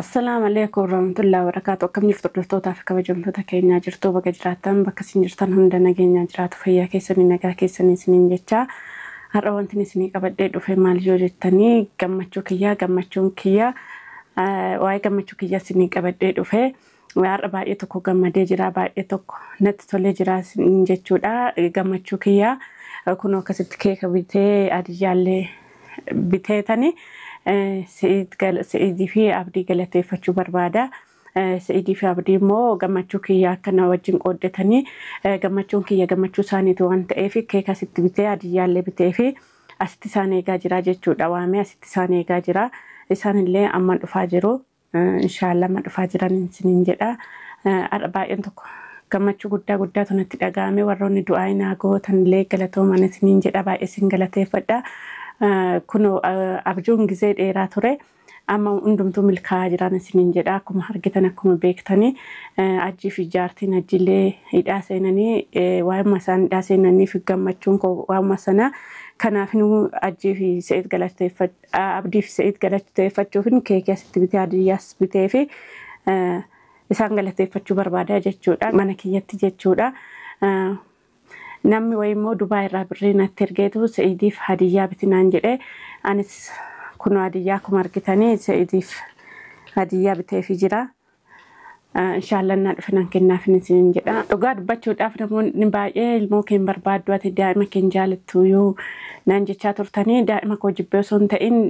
Assalamu alaikum warahmatullahi wabarakatuh. Akkam jirtu hordoftoota fi kabajamtoota keenyaa jirtu bakka jiraattan bakka isin jirtan hunda nageenyaa jiraatu fayyaa keessanii nagaa keessanii isiniin jecha har'a wanti isinii qabadhee dhufe maal yoo jettanii gammachuun kiyya waa'ee gammachuu kiyya isinii qabadhee dhufe har'a baay'ee tokko gammadee jira baay'ee tokko natti tolee jira jechuudha. Gammachuu kiyya kun akkasitti keeka bitee adiyyaallee biteetanii Sa'idii fi Abdii galateeffachuu barbaada. Sa'idii fi Abdii immoo gammachuu kiyya akkana wajjin qooddatanii gammachuun kiyya gammachuu isaaniiti waan ta'eef keeka asitti bitee adiyyaallee bitee fi asitti isaan eegaa jira jechuudha. Waamee asitti isaan eegaa jira. Isaanillee amma dhufaa jiru. Inshaallah amma dhufaa jiran isiniin jedha. Har'a baay'een tokko gammachuu guddaatu natti dhaga'ame warroonni du'aa naa gootanillee galatooman isiniin jedha baay'ee isin galateeffadha. Kuno abjuun gizee dheeraa ture amma hundumtuu milkaa'aa jiran isiniin jedha akkuma argitan akkuma beektanii ajjii fi jaartiin ajjiillee hidhaa seenanii waa'ee isaan hidhaa seenanii fi gammachuun waa'ee sana kanaaf ajjii fi Sa'id Abdii fi Sa'id galateeffachuuf keekii asitti bitee adiyyaas bitee fi isaan galateeffachuu barbaada jechuudha mana kiyyatti jechuudha. Namni wayimmoo Dubaay irraa birrii natti ergeetu Sa'idiif hadiyyaa bitinaan jedhee anis kun hadiyyaa akkuma argitanii Sa'idiif hadiyyaa biteefii jira. Inshaallah naa dhufinan kennaaf isiniin jedha. Dhugaa dubbachuudhaaf namoonni baay'ee ilmoo keen barbaaddu ati daa'ima keen jaalattu yoo naan jechaa turtanii daa'ima koo jibbee osoo hin ta'in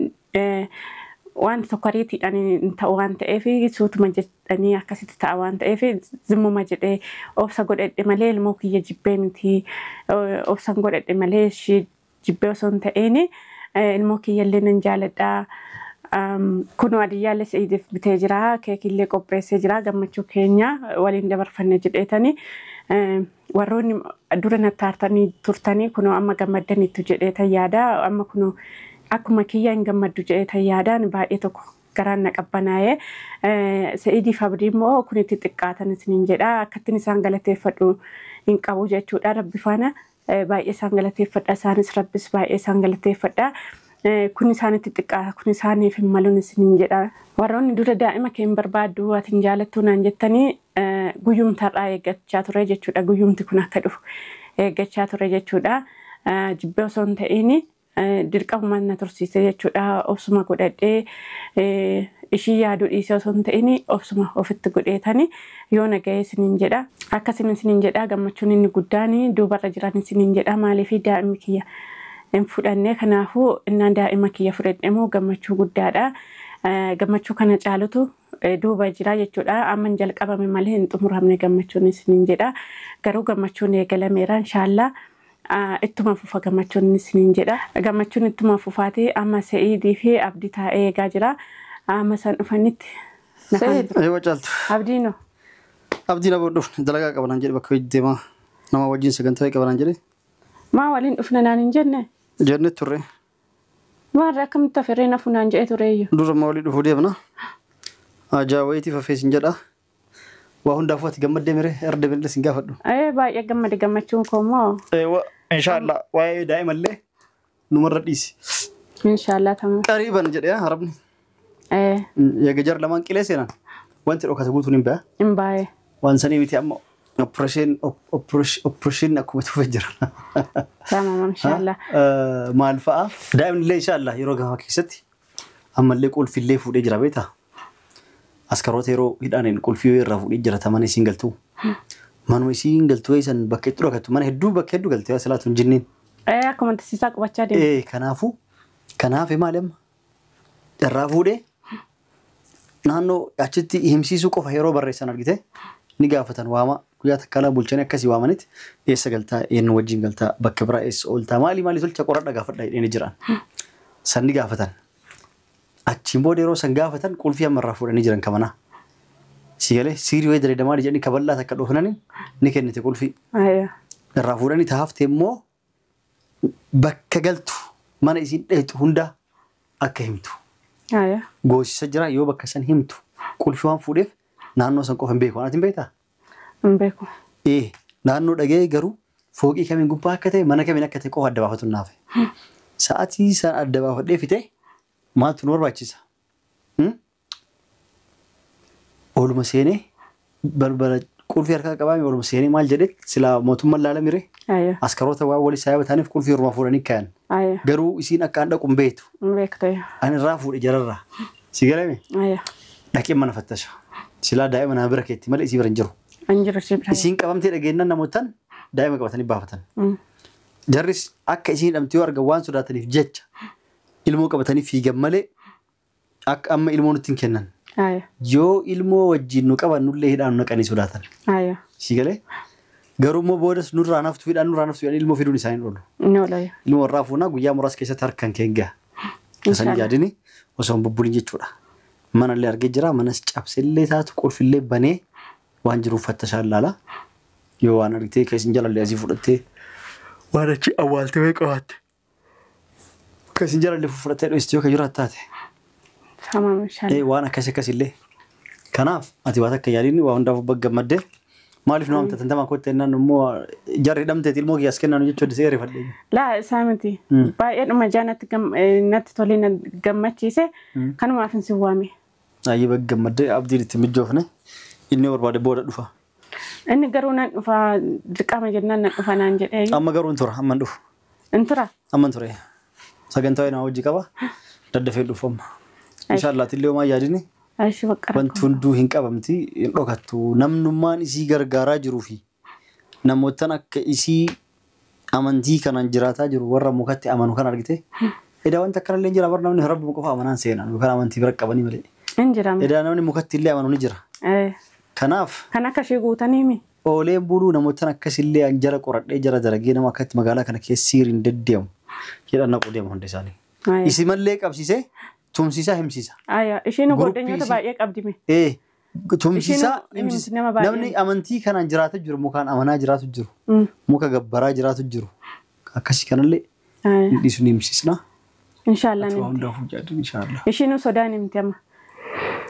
waan tokko ariitiidhaan ta'u waan ta'eef suutuma jedhanii akkasitti ta'a waan ta'eef zimmuma jedhee obsa godhadhe malee ilmoo kiyya jibbee miti obsan godhadhe malee jibbee osoo hin ta'in ilmoo kiyyallee nan jaaladha. Kun hadiyyaallee Sa'idiif bitee jira keekillee qopheessee jira gammachuu keenya waliin dabarfanne jedheetanii warroonni dura nattaartanii turtanii kun amma gammaddaniitu jedheetan yaada amma kun akkuma kiyya hin gammaddu jedheetan yaadaan baay'ee tokko garaan na qabbanaa'ee Sa'idiif Abdii immoo kun itti xiqqaatan isiniin jedha akkattiin isaan galateeffadhu hin qabu jechuudha. Rabbi faana baay'ee isaan galateeffadha isaanis rabbis baay'ee isaan galateeffadha. Kun isaanitti xiqqaa kun isaaniif hin maluun isiniin jedha. Warroonni dura daa'ima keen barbaaddu ati hin jaalattu naan jettanii guyyumtarraa eeggachaa ture jechuudha. Guyyumti kun akka dhufu eeggachaa ture jechuudha. Jibbee osoo hin ta'in dirqama na tursiise jechuudha. Obsuma godhadhee ishii yaaduu dhiisee osoo hin ta'in obsuma ofitti godheetanii yoo nagahee isiniin jedha. Akkasiin isiniin jedha gammachuun inni guddaan duubarra jiran isiniin jedha maaliif daa'imni kiyya hin fudhanne kanaafuu innaan daa'ima kiyya fudhadhemoo gammachuu guddaadha. Gammachuu kana caalutu duuba jira jechuudha. Amma jalqabame malee hin xumuramne gammachuun isiniin jedha. Garuu gammachuun eegalameera inshaallah. Ittuma fufa gammachuun isiniin jedha. Gammachuun ittuma fufaati amma Sa'idii fi Abdii taa'ee eegaa jira. Amma san dhufanitti. Eewa caaltu. Abdiino. Abdiin aboodhuuf dalagaa qabanaan jedhe bakka hojii deemaa nama wajjin sagantaa qabanaan jedhe. Maa waliin dhufna naan hin jenne? Jenne turre. Maarra akkamitti afirree nafu naan jedhe tureeyyu? Dura ma walii dhufuu deemna. Ajaawayiitiif affeesin jedha. Waa hundaafuu ati gammaddee miree erda billee sin gaafadhu. Baay'ee gammade gammachuun koo moo? Inshaallah waa'ee daa'imallee numarra dhiisi. Inshaallah tamu. Qariiban jedhee harabni. Yaga jar lamaan qilee seenan wanti dhokate guutuun hin ba'a. Hin baa'e. Waan sanii miti amma operation akkuma tufe jira. Tamam inshaallah. Maal fa'a daa'imnillee inshaallah yeroo gaafa keessatti ammallee qulfillee fuudhee jira beektaa. Askaroota yeroo hidhaaniin qulfii irraa fuudhee jira tamanii siin galtuu. Manuma isiin galtuu eessan bakka itti dhokattu mana hedduu bakka hedduu galtee salaatu hin jinniin. Akkuma tisiisaa qubachaa deemu. Kanaaf maali amma irraa fuudhee naannoo achitti himsiisuu qofa yeroo barreessan argite ni gaafatan waama guyyaa takkaalaa bulchanii akkasii waamanitti eessa galtaa eenyu wajjin galtaa bakka biraa eessa ooltaa maali tolcha qoradha gaafadha jedhanii jiran. San ni gaafatan. Achiin booda yeroo san gaafatan qulfii amma irraa fuudhanii jiran kamanaa. Sigalee siirii wayii dareedamaa jedhanii kaballaa takka dhufnanii ni kennite qulfii. Irraa fuudhanii taafte immoo bakka galtu mana isiin dheetu hunda akka himtu. Goosisa jira yoo bakka san himtu qulfii waan fuudheef naannoo san qofa hin beeku. Ati hin beektaa? Hin beeku. Naannoo dhagee garuu fooqii kamiin gubbaa akka ta'e mana kamiin akka ta'e qofa adda baafatu naafe. Sa'aatii san adda baafadhee fite maaltu nu barbaachisa? أول مسيني بل كل في أركان كبامي أول مسيني مال جديد سلا موتهم مللا ميري أيوه أسكروت أول سايبة ثاني في كل في رما فوراني كان أيوه قرو يسين أكان دكم بيتو بيكتو أنا رافور إجرارا سيجرامي أيوه لكن ما نفتش سلا دائما أنا بركتي ما ليسي برنجرو أنجر شبرا يسين كبامتي لقينا نموتن دائما كبتني بافتن جرس أك يسين أمتيو أرجوان سوداتني في جت ilmoo qabatanii fiigan malee akka amma ilmoo nutti hin kennan. Yoo ilmoo wajjin nu qaban nullee hidhaan naqanii sodaatan. Si galee garuu immoo boodas nurraa naftu hidhaan nurraa naftu ilmoo fiduun isaanii oolu. Ilmoo warraa fuunaa guyyaa muraasa keessatti harkaan keenyaa. Kasanii yaadini osoo hin bubbuliin jechuudha. Mana illee argee jira manas cabsillee taatu qulfillee banee waan jiruuf fattashaan laala. Yoo waan argitee keessin jalallee asii fudhattee waan achi awwaaltee qabaatte. Kasi jara le fufurate do istiyo ka jura taate. Tamam inshallah. Waan akkas illee. Kanaaf ati waan akka yaadini waa hundaaf baggammadde maaliif nu amta tantama kotte nan immoo jarri hidhamte ilmoo kiyas kennan jechuudha disee rifadhe. Laa saamiti. Baay'ee dhuma jaanatti natti tolee na gammachiise kanumaaf hin siwaame. Ayi baggammadde abdiin itti mijoofne inni barbaade booda dhufa. Inni garuu nan dhufa dirqama jennaan nan dhufa naan jedhee. Amma garuu hin tura amma dhufu. Hin tura. Amma hin ture. Sagantaa ina hojii qaba daddafee dhufama. Inshallah tillee homaa yaadini. Aishi baqqara. Wanti hunduu hin qabamti hin dhokattu namnummaan isii gargaaraa jiruu fi namootaan akka isii amantii kanaan jiraataa jiru warra mukatti amanu kan argite. Edaa wanti akka illee jira barnoonni rabbi qofa amanaan seenan yookaan amantii bira qabanii malee. Injiraam. Edaa namni mukatti illee amanu ni jira. Kanaaf. Kan akka ishee guutanii mi? Ooleen buluu namootaan akkasillee anjara qoradhee jara daragee nama akkatti magaalaa kana keessa siiriin deddeemu. Jedhan naquu deemu hundi isaanii. Isi mallee qabsiisee tumsiisaa himsiisa. Isheen godhanyoota baay'ee qabdime. Tumsiisaa himsiisa. Namni amantii kanaan jiraatu jiru mukaan amanaa jiraatu jiru. Muka gabbaraa jiraatu jiru. Akkasii kanallee dhiisu ni himsiisna. Inshallah. Ati waa hundaaf hojjaadhu inshallah. Isheen sodaan himti amma.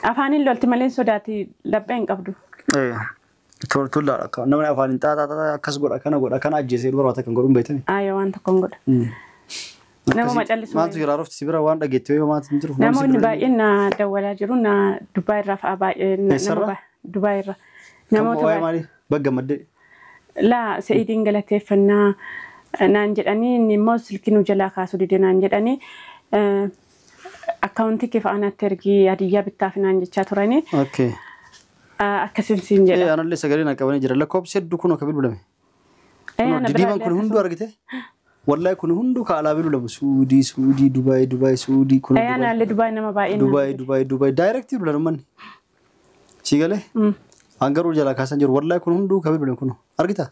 Afaaniin lolti malee sodaati laphee hin qabdu. Toltullaadha. Namni afaaniin xaaxaa akkas godha kana ajjeesee dubara waan takkan godhuun beekame. Waan tokkoon godha. Nama macallisu. Maaltu jira rafti sibira waan dhageettee yoo maati hin jiru. Namoonni baay'een na dawwalaa jiru na Dubaay irraa fa'aa baay'ee nama Dubaay irraa. Namoota baay'ee maali baggammadde. Laa Sa'iidiin galateeffannaa naan jedhanii inni immoo silkii nu jalaa kaasuu dide naan jedhanii akkaawuntii kee fa'aa natti ergii hadiyyaa bittaaf naan jechaa turanii. Akkasiin siin jedha. Anallee sagalee na qabanii jira lakkoofsi hedduu kun akka bilbilame. Didiiman kun hunduu argite. Wallahi kun hundu ka ala bilu lamu Suudii Dubaay Suudii kun Ayana le Dubaay nama baay'ee Dubaay direct bilu lamu manni sigale angaru jala kaasan jiru wallahi kun hundu ka bilu kun argita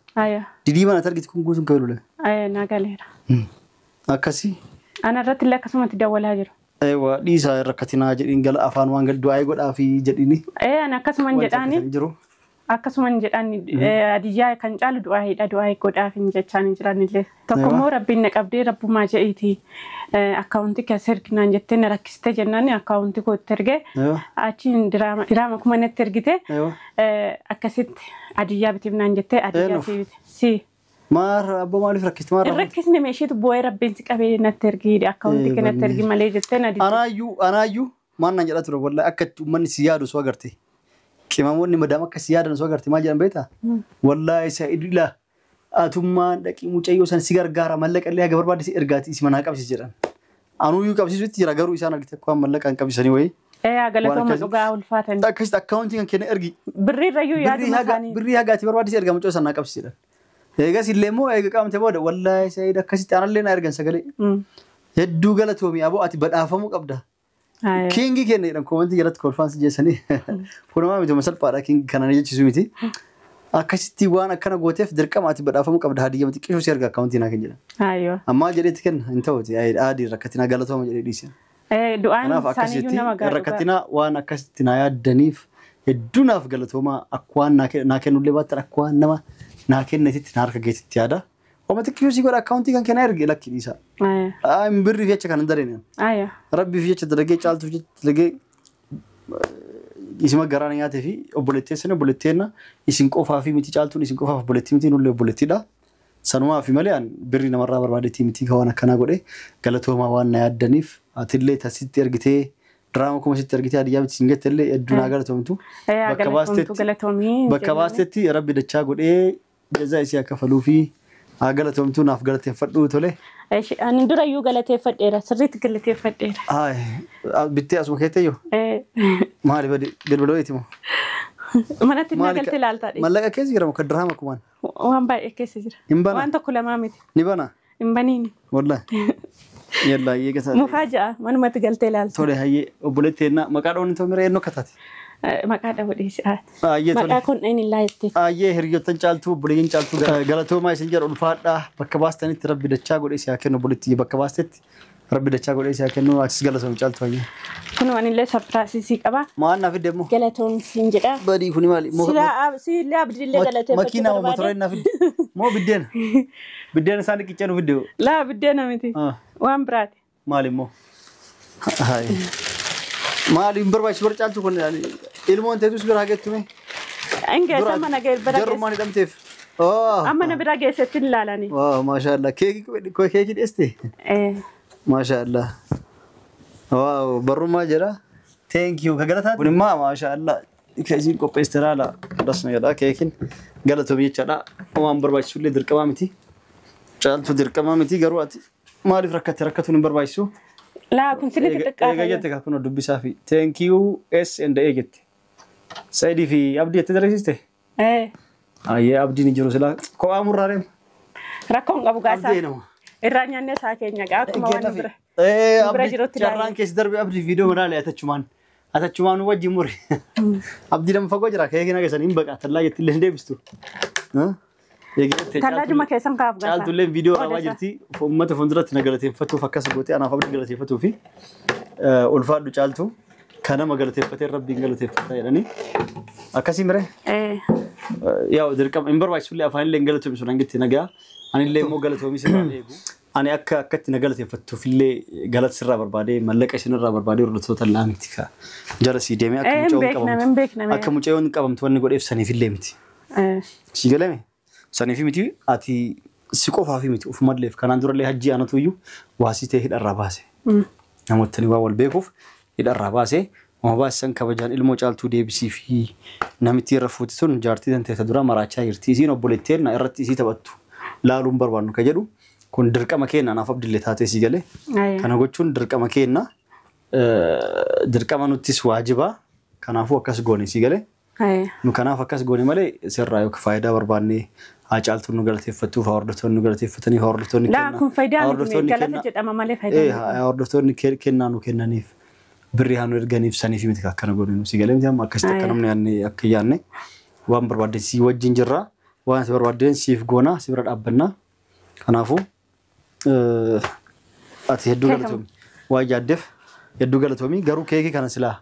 didii mana targiti kun guusun ka bilu na galeera akkasi ana irratti illee akkasumatti dawwalaa jiru aywa dhiisaa rakkatinaa jedhin gala afaan waan gal du'aa godhaa fi jedhini ana akkasuman jedhaani akkasuman jedhaani hadiyyaa kan caalu du'aa godhaaf hin jechaan jiranillee tokkommoo rabbiin na qabdee rabbumaa je'iiti akkaawuntii keessa erginaan jettee na rakkiste jennaan akkaawuntii koo itti ergee achiin diraama kuma natti ergite akkasitti hadiyyaa bitiifnaan jettee hadiyyaa si. Maar abbo maaliif rakkiste maar rakkisne meeshiitu bu'ee rabbiin si qabee natti ergii akkaawuntii kee natti ergi malee jettee na didde. Anaayyuu maan na jedha ture wallahi akka uummanni si yaadu soo agarte. Qimamoonni madama akka si yaadan soo agarte maal jedhan beektaa? Wallahi Sa'iidila atummaan dhaqii mucayyoo san si gargaara mallaqallee haga barbaade si ergaati si manaa qabsiis jedhan. Anuuyyuu qabsiisutti jira garuu isaan argite akka mallaqaan qabsisanii wayii. Galatooma dhugaa ulfaatan. Akkasitti akkaawuntii kan kenna ergi. Birriirrayyuu yaaduma isaanii. Birrii hagaati barbaade si erga mucayyoo san naa qabsiis jedhan. Eegas illee immoo eega qaamte booda wallahi Sa'iid akkasitti anallee na ergan sagalee. Hedduu galatoomi aboo ati badhaafamuu qabda. Kingi kenna jedhan koomantii jalatti kolfaansi jeessanii. Kunumaa miti masalphaadha kingi kanaan jechisu miti. Akkasitti waan akkana gooteef dirqama ati badhaafamuu qabda hadiyyaa miti qishuu si erga akkaawuntii naa kenna jedhan. Ammaa jedheetti kenna hin ta'uti aadii rakkatinaa galatooma jedhee dhiise. Du'aan isaaniiyyuu nama gaariidha. Rakkatinaa waan akkasitti naa yaaddaniif hedduu naaf galatoomaa akka waan naa kennullee baattan akka waan nama naa kennetitti naa harka geetitti yaada. Oma xiqqoo si godha akkaawuntii kan kenna erge lakki dhiisa. Birrii fi jecha kan hin dareen. Rabbii fi jecha dalagee caaltuu fi jecha dalagee isima garaan nyaatee fi obboleetteessanii obboleetteenna isin qofaa fi miti caaltuun isin qofaaf obboleettii miti nullee obboleettiidha. Sanumaa fi malee birrii namarraa barbaadeetii miti kan waan akkanaa godhe galatoomaa waan na yaaddaniif atillee tasitti ergitee Drama kuma sitti argite hadiyyaa biti singetti illee hedduu naa galatoomtu. Bakka baastetti rabbi dachaa godhee jazaa isii akka faluu fi haa galatoomtu naaf galateeffadhu tole. Ani durayyuu galateeffadheera sirriitti galateeffadheera. Bittee asuma keettee yoo? Maali bilbiloo itti moo? Manatti na galtee ilaaltaadhe. Mallaqa keessa jira muka dirhama kumaan? Waan baay'ee keessa jira. Waan tokko lamaa miti. Ni bana? Hin baniini. Wallahi. Yalla yeegasa. Mufaaja'a manumatti galtee ilaalta. Tole hayyee obboleetteenna maqaa dhoonni too mira eenyu akka taate? Maqaa dhabuudhiisi. Hayyee tole. Maqaa kun inni laayettee. Hayyee hiriyoottan caaltuu obboleeyyiin caaltuu galatoomaa isin jedhu ulfaadhaa bakka baastanitti rabbi dachaa godhee si haa kennu obboleettii bakka baastetti rabbi dachaa godhee si haa kennu atis galatoom caaltuu hayyee. Kun wanillee sarpiraasisii qaba. Maal naaf fidde immoo? Galatoom siin jedha. Badii kuni maali? Silaa abdiillee galateeffachuu makiinaa motora naaf fidde. Moo biddeena? Biddeena isaan dhiqichaa nu fidde. Laa biddeena miti. Waan biraati. Maali immoo? Maali hin barbaachisu bara caaltuu kun ilmoon teetus bira hageettume? Engeessa mana bira geesse. Jarrumaan hidhamteef. Amma na bira geessetti hin ilaalanii. Maashaallah. Keekii dheeste? Maashaallah. Wow, barummaa jira. Thank you. Ka galataati? Kun immoo maashaallah. Keesiin qopheessiteraala. Dasna jedha keekiin galatoomii jechaadha. Waan barbaachisullee dirqamaa miti. Caaltuu dirqamaa miti garuu ati maaliif rakkatuun hin barbaachisu? Laa kun sirriitti xiqqaata. Eega jette kaa kun dubbisaa fi thank you S&A jette. Saidii fi Abdii jette darasiiste? Ayyee Abdiin hin jiru silaa kophaa murraareem. Rakkoon qabu gaasaa. Irraa nyaannee isaa keenya gaa akkuma waan bira. Carraan keessi darbe Abdii viidiyoo madaalee atachumaan wajjin muri. Abdii lama fagoo jira keekii nageessan hin baqa tallaa jetti illee hin deebistu. Tallaa juma keessan kaaf gaasaa. Caaltullee viidiyoo rabaa jirti uummata fuulduratti na galateeffatuuf akkas gootee anaaf abdii galateeffatuu fi ulfaadhu caaltu kan nama galateeffatee rabbiin galateeffataa jedhanii akkasii mire. Yaa dirqama hin barbaachisullee afaanillee hin galatoomi sun hangitti nagaa anillee immoo galatoomi sirraa eegu. Ani akkatti na galateeffattuuf illee galata sirraa barbaadee mallaqa isinirraa barbaadee hordoftoota laamti ka jara sii deemee akka mucayyoon qabamtu wanni godheef saniif illee miti. Si galame? Saniif miti ati si qofaafi miti ufumalleef kanaan durallee hajjii anatu iyyuu waasii ta'e hidharraa baase. Namootni waa wal beekuuf hidharraa baase waan baasan kabajaan ilmoo caaltuu deebisii fi namitti irra fuuti sun jaartii tan ta'e dura maraachaa jirti. Isiin obboleetteen irratti isii taphattu laaluun barbaannu ka jedhu kun dirqama keenya naaf abdillee taatee si galee. Kana gochuun dirqama keenya dirqama nuttis waajibaa kanaafuu akkas goone si galee. Nu kanaaf akkas goone malee sirraa yookiin faayidaa barbaannee haa caaltuun nu galateeffattuuf haa hordoftoonni nu galateeffatanii haa hordoftoonni kennaa. Laa kun faayidaa miti galata jedhama malee faayidaa. Haa hordoftoonni kennaa nu kennaniif birrii haa nu erganiif saniif miti akkana goone nu si galee miti amma akkasitti akka namni akka yaanne waan barbaadde si wajjin jirra waan si barbaadden siif goona si bira dhaabbannaa. Kanaafuu ati hedduu galatoomi waa yaaddeef hedduu galatoomi garuu keekii kana silaa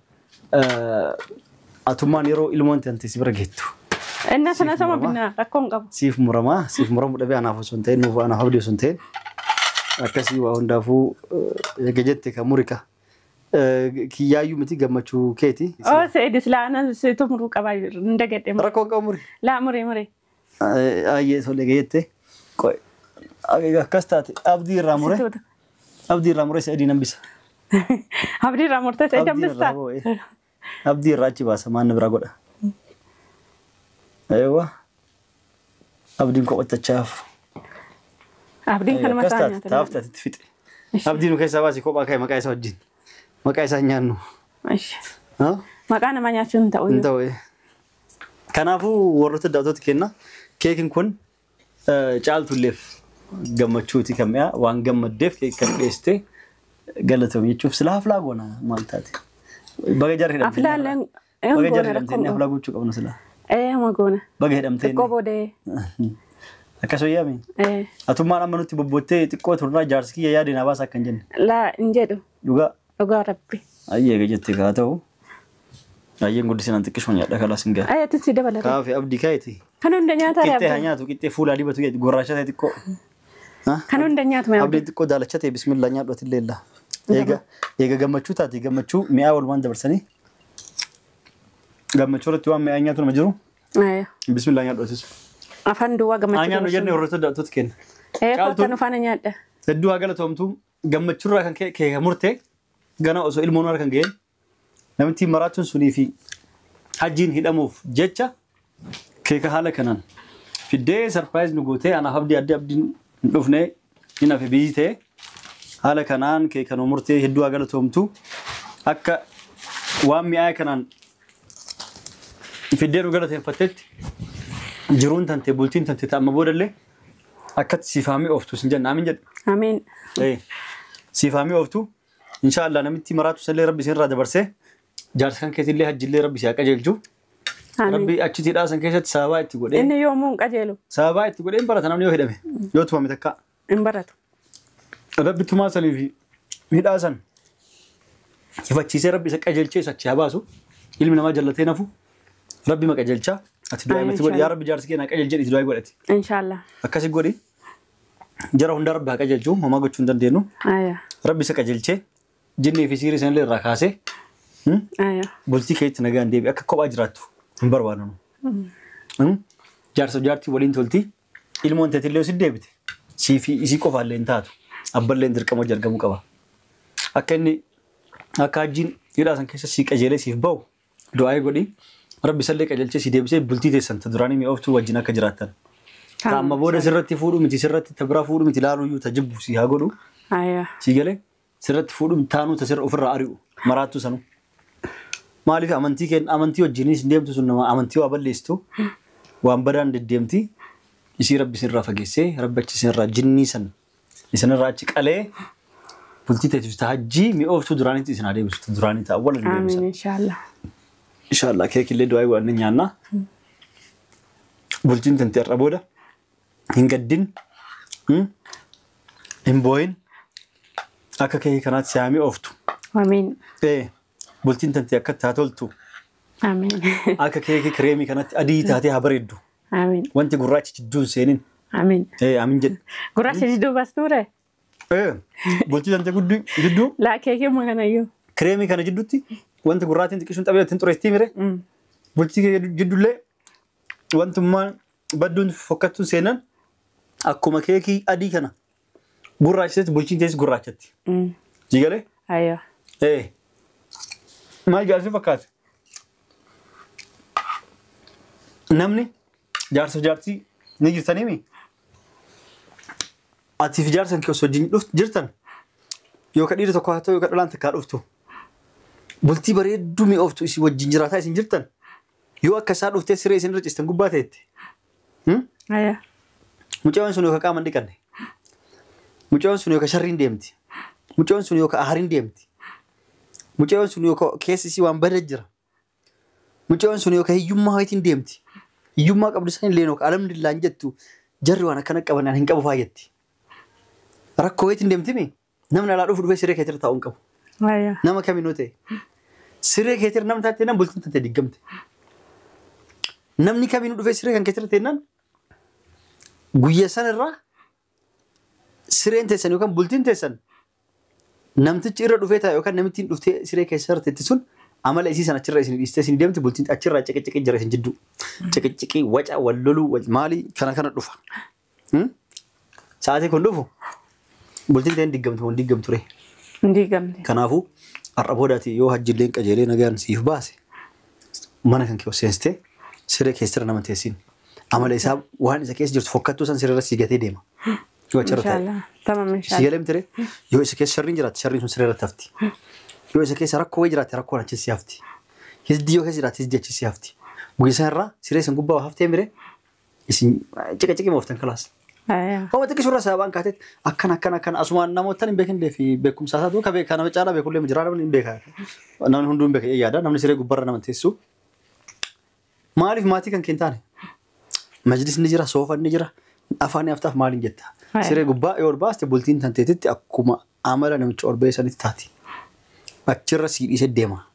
atummaan yeroo ilmoon tanti si bira geettu. Inna sana sama binna rakkoon qabu. Siif muramu dhabee anaaf osoo hin ta'in nuuf anaaf abdii osoo hin ta'in akkasii waa hundaafuu eega jette ka murika kiyyaayyuu miti gammachuu keeti. Seedis laana seetu muruu qabaa ndagadhe. Rakkoon qabu muri. Laa muri. Ayyee solee geette qoy akkas taate abdii irraa mure. Abdii irraa mure seedii nambisa. Abdii irraa murte seedii nambista. Abdii irraa achi baasa maanni biraa godha. Eewa. Abdiin kophattachaaf. Abdiin kan masaa nyaata. Taafta itti fixe. Abdiin keessa baasii kophaa ka'e maqaa isaa wajjin. Maqaa isaa nyaannu. Maqaa nama nyaachuun hin ta'u. Hin ta'u. Kanaafuu warroota daawwattoota kenna. Keekiin kun caaltulleef gammachuuti kan mi'a waan gammaddeef keekii kan dhiyeessite galatoomii jechuuf silaa haflaa goona maal taate. Baga jarri hidhamte. Aflaaleen. Baga jarri hidhamte haflaa gochuu qabna silaa. Magoona. Baga hidhamte. Xiqqoo boodee. Akkasoo yaami. Atummaan amma nutti bobbottee xiqqoo turraa jaarsi kiyya yaadeen habaasa akka hin jenne. Laa hin jedhu. Dhugaa. Dhugaa rabbi. Ayyee jettee kaa ta'u. Ayyeen guddisanii xiqqishuma nyaadha kalaas hin gahe. Ayyaatti si dabalata. Kaafee abdii kaayeti. Kan hunda nyaataa Qixxee haa nyaatu qixxee fuulaa dibatu gorraacha ta'e xiqqoo. Kan hunda nyaatu malee. Abdii xiqqoo daalacha ta'e bismillah nyaadhu ati leella. Eega gammachuu taate gammachuu mi'aa walumaan dabarsanii. Gammachuu irratti waan mi'aa nyaatu nama jiru. Bismillah nyaadhu ati. Afaan duwwaa gammachuu. Nyaannu jennee warroota daawwattoota kenna. Kan uffaana nyaadha. Hedduu haa galatoomtu gammachuu irraa kan kee murtee gana osoo ilmoon harka kan ga'een Namni maraatuun sunii fi hajjiin hidhamuuf jecha keeka haala kanaan fiddee sarpiraayiz nu gootee anaaf abdiin hin dhufne hin hafe biyyi ta'e haala kanaan keeka nu murtee hedduu haa galatoomtu akka waan mi'aa kanaan fiddee nu galateeffattetti jiruun tante bultiin tante ta'amma boodallee akkatti sifaamii ooftu sin jenna amiin jedhu. Amiin. Sifaamii ooftu inshaallah namitti maraatu sallee rabbi isin irraa dabarsee jaarsa kan keessillee hajjillee rabbi siyaa qajeelchu. Rabbi achitiidhaa san keessatti sababaa itti godhee. Inni yoomuu hin qajeelu. Sababaa itti godhee hin barata namni yoo hidhame yoo tumame takka. Hin baratu. Rabbi tumaa sanii fi hidhaa san ifachiisee rabbi isa qajeelchee isa achi haa baasu ilmi namaa jallatee nafu rabbi ma qajeelchaa ati du'aa miti godhi yaa rabbi jaarsi keenyaa qajeelchee jedhi du'aa godhati. Inshaallah. Akkasi godhi jara hunda rabbi haa qajeelchu homaa gochuu hin dandeenyu. Rabbi isa qajeelchee jinnii fi siirii sanillee irraa kaasee bultii keetti nagaan deebi akka kophaa jiraattu hin barbaadanu. Jaarsa jaartii waliin tolti ilmoon teetillee si deebite siifi isii qofaallee hin taatu abballee dirqama jargamuu qaba. Akka inni akka hajjiin hidhaa san keessa si qajeelee siif bahu du'aa godhi rabbi sallee qajeelchee si deebisee bultii teessan ta duraanii mi'ooftuu wajjin akka jiraattan. Amma booda sirratti fuudhu miti sirratti ta biraa fuudhu miti laaluyyuu ta jibbu si haa godhu. Si galee sirratti fuudhu taanuu ta sirra ofirraa ari'u maraattu sanu. Maaliif amantii wajjinis deemtu sun nama amantii waa balleessitu waan badaan deddeemti isii rabbi sirraa fageessee rabbi achi sirraa jinnii san isinirraa achi qalee bultii teessifta hajjii mi'ooftuu duraanitti isin adeemsistu duraanii ta'a wal deemsa. Amiin inshaallah. Inshaallah keekillee du'aa waan nyaanna. Bultiin tante irra booda hin gaddin hin booyin akka keekii kanaatti si'aamii ooftu. Amiin. Bultiin tante akka taa toltu. Amiin. Akka keekii kireemii kanatti adii taatee haa bareeddu. Amiin. Wanti gurraachi jidduun seenin. Amiin. Amiin jedhu. Gurraachi jidduu bastuure. Bultii tante jidduu. Laa keekii kanayyuu. Kireemii kana jidduutti wanti gurraatiin xiqqishuun xabiyaa ittiin xureestii mire. Bultii jiddullee wantummaan badduun fokkattuun seenan akkuma keekii adii kana gurraachisesti bultiin teessi gurraachatti. Jigalee? Ayyo. Maal jaarsi fakkaate? Namni jaarsa jaartii ni jirtaniimi? Ati fi jaarsan kee osoo jirtan yookaan dhiira tokko haa ta'u yookaan dhalaan takkaa dhuftu bultii bareedduu mi'ooftu isin wajjin jiraataa isin jirtan yoo akka isaa dhuftee siree isin irra ciistan gubbaa ta'etti. Mucaan sun yookaan qaama hin dhiqanne. Mucaan sun yookaan sharriin deemti. Mucaan sun yookaan aariin deemti. Mucaan sun yookaan keessi isii waan badaa jira. Mucaan sun yookaan hiyyummaa wayitiin deemti. Hiyyummaa qabdu san illee yookaan alhamdulillah hin jettu jarri waan akkana qaban hin qabu faayetti. Rakkoo wayitiin deemtimi namni alaa dhufu dhufee siree keetirra taa'uu hin qabu. Nama kamiinuu ta'e siree keetirra nama taatee nama bultiin tante diggamte. Namni kamiinuu dhufee siree kan keetirra ta'e guyyaa sanarraa sireen teessan yookaan bultiin teessan namtichi irra dhufee ta'a yookaan namittiin dhuftee siree keessa irra teetti sun amala isii sana achirra isin dhiistee isin deemti bultiin achirraa ciqiciqii jira isin jidduu. Ciqiciqii waca walloluu maalii kana dhufa. Sa'aatii kun dhufu bultiin ta'een diggamtu waan diggamtu ree. Diggamte. Kanaafuu har'a boodaati yoo hajjilleen qajeelee nagaan siif baase mana kan kee seensitee siree keessatti nama teessin. Amala isaa waan isa keessa jirtu fokkattuu san siree irra sii gatee deema. Yoo achirra taa'e. Tamam inshaallah. Si galee miti ree yoo isa keessa sharriin jiraate sharriin sun siree irratti hafti. Yoo isa keessa rakkoo wayii jiraate rakkoon achi si hafti. Hizdi yoo keessa jiraate hizdi achi si hafti. Guyyaa sana irraa siree san gubbaa haftee mire isin ciqiciqii mooftan kalaas. Homa xiqqisuu irra sababaan kaatetti akkana asumaan namoota hin beekin fi beekumsaa isaatu kan nama caalaa beekullee jira namni hin beekaa. Namni hunduu hin beeka yaada namni siree gubbarra nama teessu. Maaliif maatii kan keentaane? Majlisni jira soofaan jira afaan haftaaf maaliin jetta? Siree gubbaa yoo baaste bultiin tanteetitti akkuma amala namicha orbee sanitti taati. Achirra sii dhiisee deema.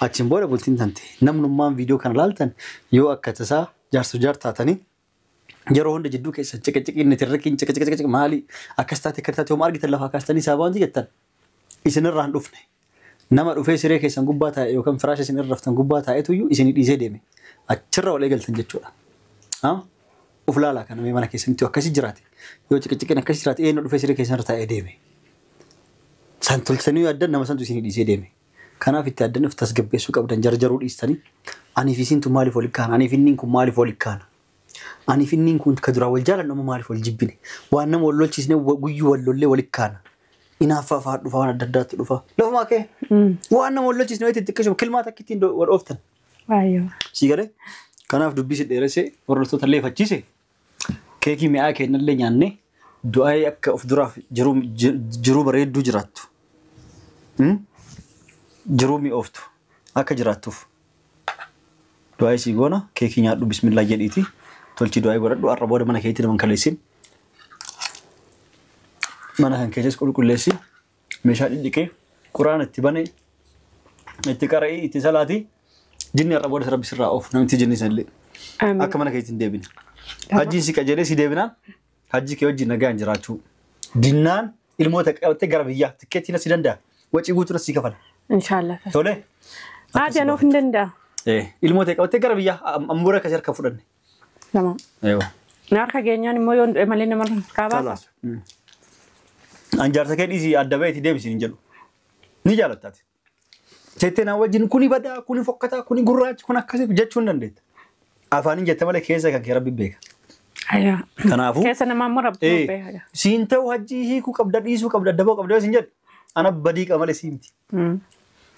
Achiin booda bultiin tante namnummaan viidiyoo kana laaltan yoo akka tasaa jaarsa jaar taatanii yeroo hunda jidduu keessa ciqiciqii inni tirriqiin ciqiciqii maali akkas taate akka taate yoo argitan lafaa kaastanii saabaanti jettan isinirraa hin dhufne nama dhufee siree keessan gubbaa taa'e yookaan firaasha isin irra raftan gubbaa taa'etu iyyuu isin dhiisee deeme achirra wal eegaltan jechuudha. Uf laalaa kana mana keessanitti akkasii jiraate yoo ciqiciqiin akkasii jiraate eenyu dhufee siree keessan irra taa'ee deeme san tolchanii addan nama santu isin dhiisee deeme Kanaaf itti addaan tasgabbeessuu qabdan jarjaruu dhiistanii ani fi isintu maaliif wal kaana ani fi inni kun maaliif wal kaana ani fi inni kun ka dura wal jaalannu maaliif wal jibbine waan nama wal lolchiisne guyyuu wal lollee wal kaana inaafa faa dhufa waan adda addaatti dhufa lafuma kee waan nama wal lolchiisne wayitti xiqqeessu kilmaata akkittiin wal ooftan Waayo. sigare kanaaf dubbisi dheeresse hordoftoota leeffachiise keekii mi'aa kennallee nyaanne du'aa akka of duraaf jiruu bareedduu jiraattu jiruu mi'ooftu akka jiraattuuf du'aa isii goona keekii nyaadhu bismillah jedhiiti tolchi du'aa godhadhu arra booda mana keetti naman kaleessin mana kan keessas qulqulleessi meeshaa dhidhiqee quraana itti bane itti qara'ii itti salaati jinni arra booda rabbi sirraa oof namti jinni sanillee akka mana keetti hin deebine hajjiin si qajeelee si deebinaan hajji kee wajjin nagaan jiraachuu dinnaan ilmoota qabattee gara biyyaa tikkeetti na si danda'a wacii guutuu na si kafala Inshallah. tole Nuuf hin danda'a. ilmoota qabattee gara biyyaa ammuura akkasii harka fudhanne Tamam. Harka keenyaan immoo yoo malee nama kaabaa. Anjaarsa kee dhiisii adda baheetti deebisiin hin jedhu ni jaalattaati. Jettee na wajjin kuni badaa kuni fokkataa kuni gurraachi kun akkasii jechuu hin dandeetta. Afaan hin jette malee keessa kan kee rabbi beeka. Kanaafuu keessa namaa immoo rabbi beeka. Siin ta'u hajjii hiikuu qabda dhiisuu qabda daboo qabda siin jedhu ana badii qamale siimti.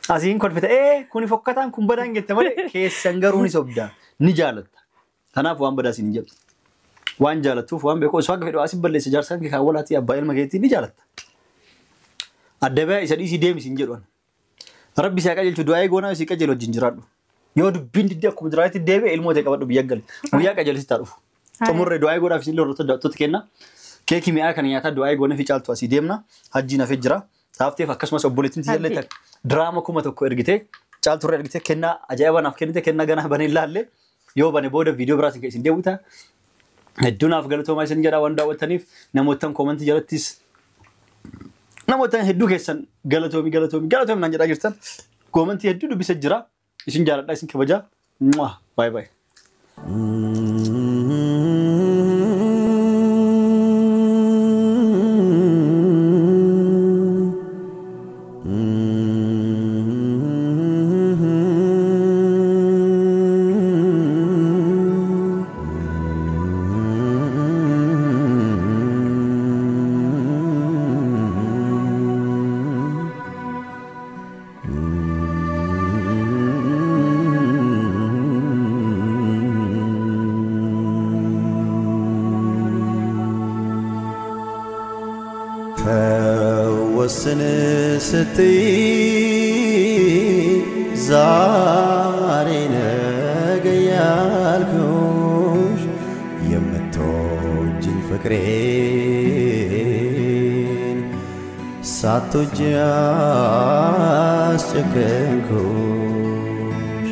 Asiin kolfita kuni fokkataan kun badaan jette malee keessan garuu ni sobdaa ni jaalatta. Kanaaf waan badaa siin hin jedhu. Waan jaalattuuf waan beekoo isoo akka fedhu asii balleessa jaarsaan kee kaawwalaati abbaa ilma keetti ni jaalatta. Adda bayaa isa dhiisii deemisi hin jedhu. Rabbi isaa qajeelchu du'aa eegoonaa isii qajeelu wajjin jiraadhu. Yoo dubbiin diddi akkuma jiraatti deebi'e ilmoota qabadhu biyya gale. Guyyaa qajeelsitaa dhufu. Xumurree du'aa eegoodhaaf isin hordoftoota kenna. Keekii mi'aa kana nyaataa du'aa eegoonaa fi caaltu asii deemna. Hajjiin hafee jira. Saafteef akkasumas obboleettiin tiyallee diraama 1,000 ergitee caalturre ergitee kennaa ajaa'iba naaf kennite kennaa ganaa banee ilaalle yoo bane booda viidiyoo biraatiin isin deebi'uta. Hedduunaaf galatoomaa isin jedhaa waan daawwattaniif namootaan koomentii jalattis namootaan hedduu keessan galatoomi naan jedhaa jirtan koomentii hedduu dubbisa jira isin jaaladhaa isin kabajaa baay baay. ፈወስን ስትይ ዛሬ ነገ ያልኩሽ የምትወጂኝ ፍቅሬን ሳትወጂ አስጨከንኩሽ